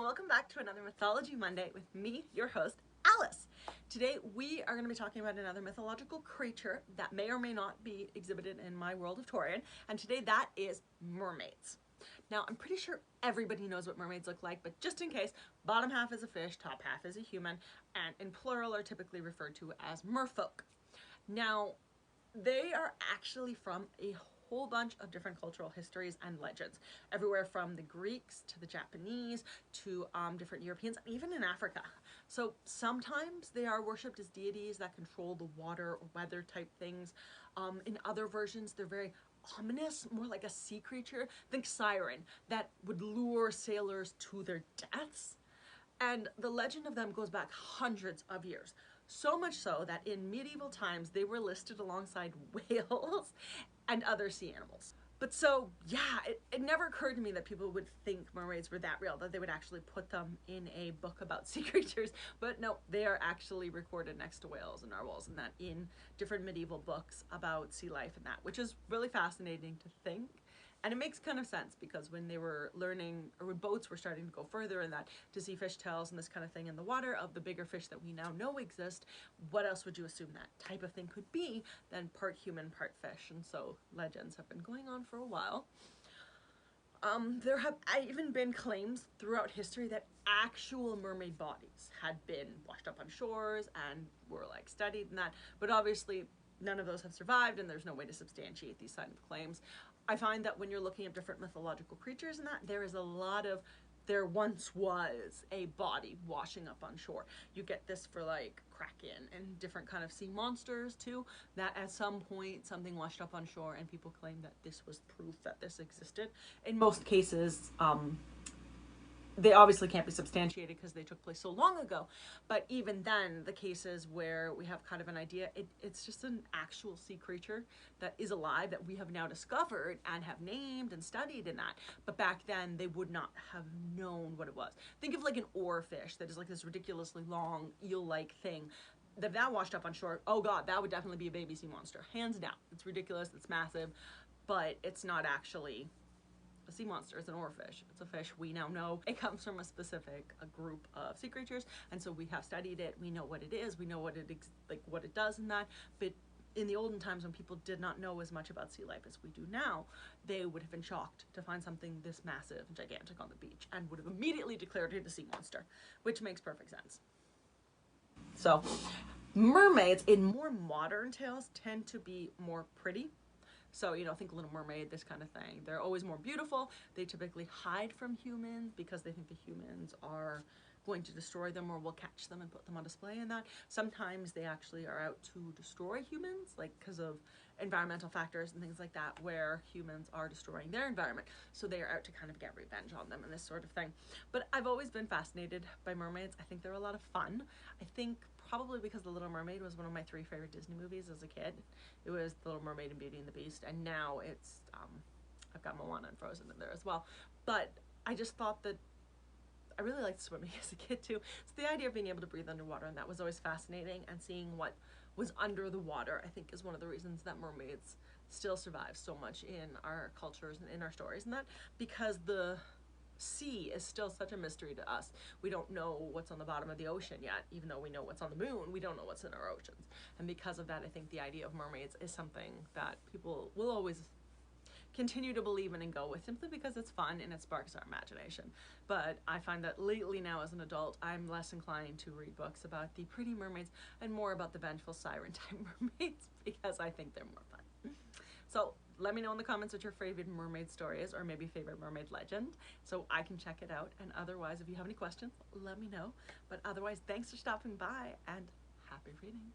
welcome back to another Mythology Monday with me, your host, Alice. Today we are going to be talking about another mythological creature that may or may not be exhibited in my world of Torian, and today that is mermaids. Now, I'm pretty sure everybody knows what mermaids look like, but just in case, bottom half is a fish, top half is a human, and in plural are typically referred to as merfolk. Now, they are actually from a whole bunch of different cultural histories and legends, everywhere from the Greeks to the Japanese to different Europeans, and even in Africa. So sometimes they are worshipped as deities that control the water or weather type things. In other versions, they're very ominous, more like a sea creature. Think siren, that would lure sailors to their deaths. And the legend of them goes back hundreds of years. So much so that in medieval times, they were listed alongside whales and other sea animals. But so, yeah, it never occurred to me that people would think mermaids were that real, that they would actually put them in a book about sea creatures. But no, they are actually recorded next to whales and narwhals and that in different medieval books about sea life and that, which is really fascinating to think. And it makes kind of sense because when they were learning, or when boats were starting to go further in that, to see fishtails and this kind of thing in the water of the bigger fish that we now know exist, what else would you assume that type of thing could be than part human, part fish? And so legends have been going on for a while. There have even been claims throughout history that actual mermaid bodies had been washed up on shores and were like studied and that, but obviously none of those have survived and there's no way to substantiate these kind of claims. I find that when you're looking at different mythological creatures and that, there is a lot of there once was a body washing up on shore. You get this for like kraken and different kind of sea monsters too, that at some point something washed up on shore and people claim that this was proof that this existed. In most cases, they obviously can't be substantiated because they took place so long ago, but even then the cases where we have kind of an idea, it's just an actual sea creature that is alive that we have now discovered and have named and studied in that, but back then they would not have known what it was. Think of like an oarfish that is like this ridiculously long eel-like thing. If that washed up on shore, oh god, that would definitely be a baby sea monster, hands down. It's ridiculous, it's massive, but it's not actually a sea monster. Is an oarfish. It's a fish we now know. It comes from a group of sea creatures, and so we have studied it. We know what it is. We know what it does in that. But in the olden times, when people did not know as much about sea life as we do now, they would have been shocked to find something this massive and gigantic on the beach, and would have immediately declared it a sea monster, which makes perfect sense. So, mermaids in more modern tales tend to be more pretty. So, you know, think Little Mermaid, this kind of thing. They're always more beautiful. They typically hide from humans because they think the humans are going to destroy them or will catch them and put them on display and that. Sometimes they actually are out to destroy humans, like because of environmental factors and things like that, where humans are destroying their environment. So they are out to kind of get revenge on them and this sort of thing. But I've always been fascinated by mermaids. I think they're a lot of fun. I think probably because The Little Mermaid was one of my 3 favorite Disney movies as a kid. It was The Little Mermaid and Beauty and the Beast, and now it's, I've got Moana and Frozen in there as well. But I just thought that I really liked swimming as a kid too. So the idea of being able to breathe underwater, and that was always fascinating, and seeing what was under the water, I think is one of the reasons that mermaids still survive so much in our cultures and in our stories, and that because the sea is still such a mystery to us. We don't know what's on the bottom of the ocean yet, even though we know what's on the moon. We don't know what's in our oceans. And because of that, I think the idea of mermaids is something that people will always continue to believe in and go with, simply because it's fun and it sparks our imagination. But I find that lately now as an adult, I'm less inclined to read books about the pretty mermaids and more about the vengeful siren type mermaids, because I think they're more fun. So let me know in the comments what your favorite mermaid story is, or maybe favorite mermaid legend, so I can check it out. And otherwise, if you have any questions, let me know. But otherwise, thanks for stopping by and happy reading.